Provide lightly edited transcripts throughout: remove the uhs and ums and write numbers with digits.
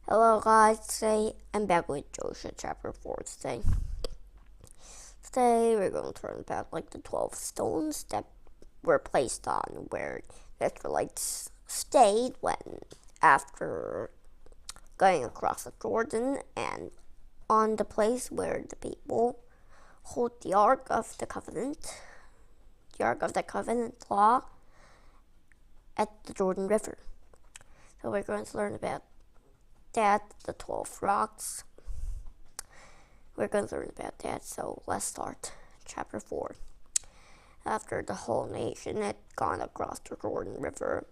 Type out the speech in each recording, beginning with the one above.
Hello guys, today I'm back with Joshua4 today. Today we're going to learn about the 12 stones that were placed on where the Israelites stayed after going across the Jordan, and on the place where the people hold the Ark of the Covenant law at the Jordan River. So we're going to learn about that, the 12 rocks. We're going to learn about that, so let's start. Chapter 4. After the whole nation had gone across the Jordan River,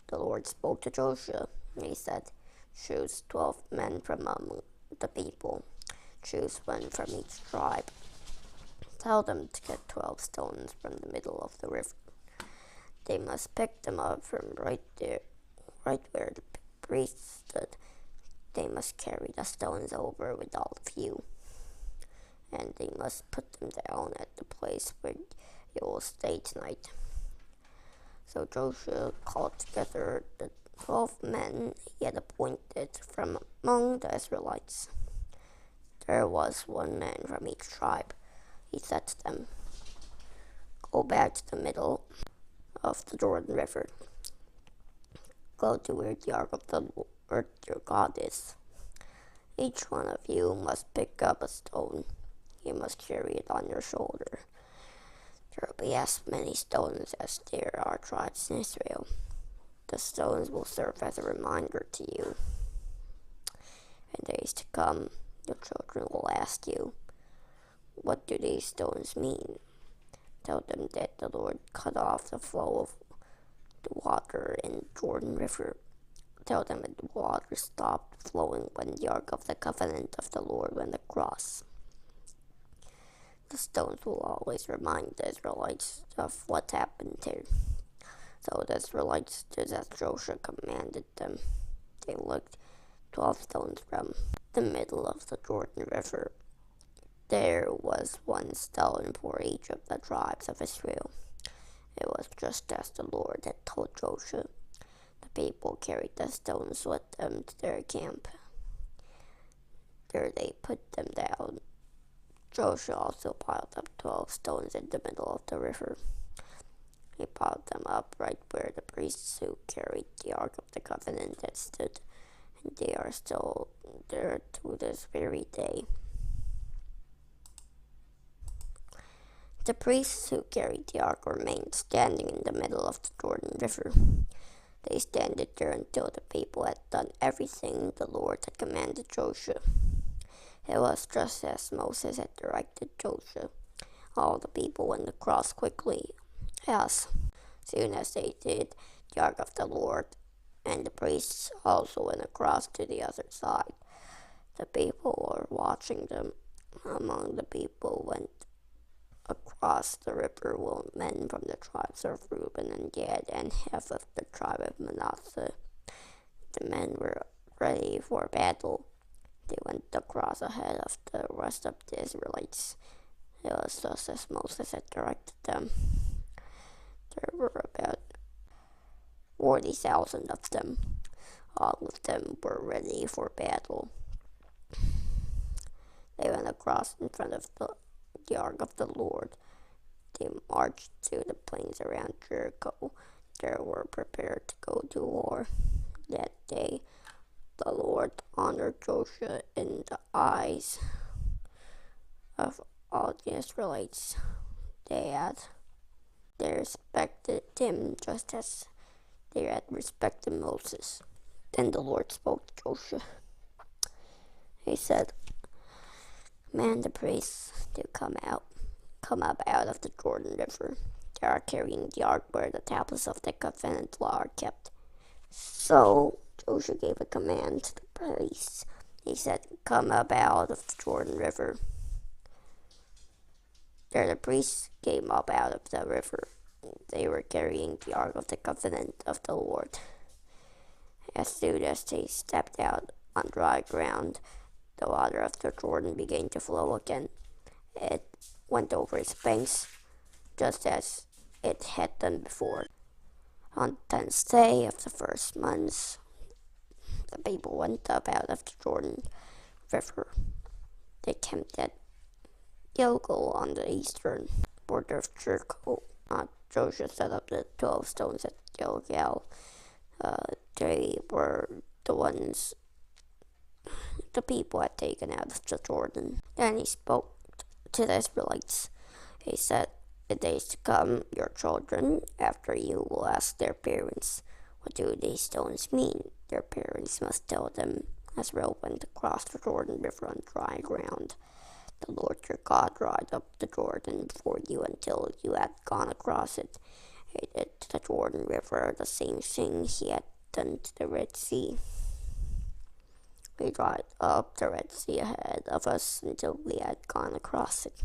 the Lord spoke to Joshua, and he said, "Choose 12 men from among the people. Choose one from each tribe. Tell them to get 12 stones from the middle of the river. They must pick them up from right where the priest stood. They must carry the stones over with all of you, and they must put them down at the place where you will stay tonight." So Joshua called together the 12 men he had appointed from among the Israelites. There was one man from each tribe. He said to them, "Go back to the middle of the Jordan River. Go to where the Ark of the Lord your God is. Each one of you must pick up a stone. You must carry it on your shoulder. There will be as many stones as there are tribes in Israel. The stones will serve as a reminder to you. In days to come, your children will ask you, 'What do these stones mean?' Tell them that the Lord cut off the flow of the water in Jordan River. Tell them that the water stopped flowing when the Ark of the Covenant of the Lord went across. The stones will always remind the Israelites of what happened there." So the Israelites did as Joshua commanded them. They looked 12 stones from the middle of the Jordan River. There was one stone for each of the tribes of Israel. It was just as the Lord had told Joshua. The people carried the stones with them to their camp. There they put them down. Joshua also piled up 12 stones in the middle of the river. He piled them up right where the priests who carried the Ark of the Covenant had stood, and they are still there to this very day. The priests who carried the Ark remained standing in the middle of the Jordan River. They stand there until the people had done everything the Lord had commanded Joshua. It was just as Moses had directed Joshua. All the people went across quickly. As soon as they did, the Ark of the Lord and the priests also went across to the other side. The people were watching them. Among the people went across the river were men from the tribes of Reuben and Gad and half of the tribe of Manasseh. The men were ready for battle. They went across ahead of the rest of the Israelites. It was just as Moses had directed them. There were about 40,000 of them. All of them were ready for battle. They went across in front of the Ark of the Lord. They marched to the plains around Jericho. They were prepared to go to war. That day, the Lord honored Joshua in the eyes of all the Israelites. They respected him just as they had respected Moses. Then the Lord spoke to Joshua. He said, "Command the priests to come up out of the Jordan River. They are carrying the Ark where the tablets of the covenant law are kept." So Joshua gave a command to the priests. He said, "Come up out of the Jordan River." There the priests came up out of the river. They were carrying the Ark of the Covenant of the Lord. As soon as they stepped out on dry ground, the water of the Jordan began to flow again. It went over its banks, just as it had done before. On the 10th day of the first month, the people went up out of the Jordan River. They camped at Gilgal on the eastern border of Jericho. Joshua set up the 12 stones at Gilgal. They were the ones the people had taken out of the Jordan. Then he spoke to the Israelites. He said, "In days to come, your children after you will ask their parents, 'What do these stones mean?' Their parents must tell them, 'Israel went across the Jordan River on dry ground. The Lord your God dried up the Jordan before you until you had gone across it. He did to the Jordan River the same thing he had done to the Red Sea. We dried up the Red Sea ahead of us until we had gone across it.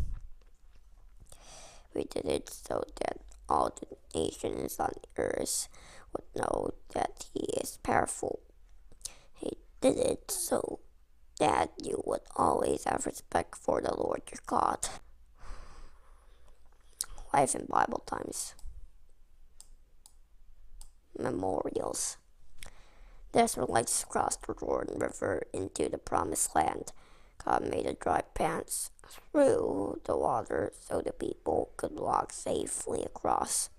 We did it so that all the nations on the earth would know that he is powerful. He did it so that you would always have respect for the Lord your God.'" Life in Bible Times. Memorials. The Israelites crossed the Jordan River into the Promised Land. God made a dry path through the water so the people could walk safely across.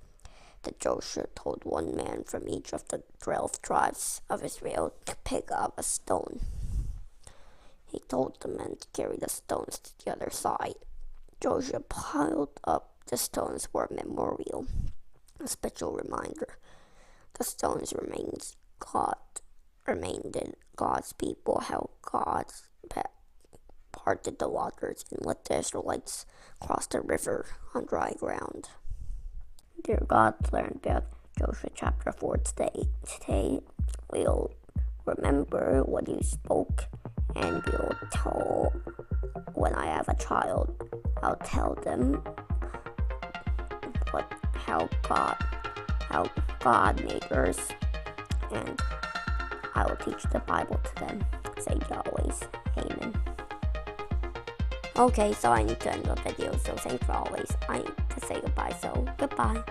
Then Joshua told one man from each of the 12 tribes of Israel to pick up a stone. He told the men to carry the stones to the other side. Joshua piled up the stones for a memorial, a special reminder. The stones reminded God's people how God parted the waters and let the Israelites cross the river on dry ground. Dear God, learn about Joshua chapter 4 today. Today we'll remember what you spoke, and we'll tell, when I have a child, I'll tell them how God made earth, and I will teach the Bible to them. Say always, amen. Okay, so I need to end the video, so thanks for always. I need to say goodbye, so goodbye.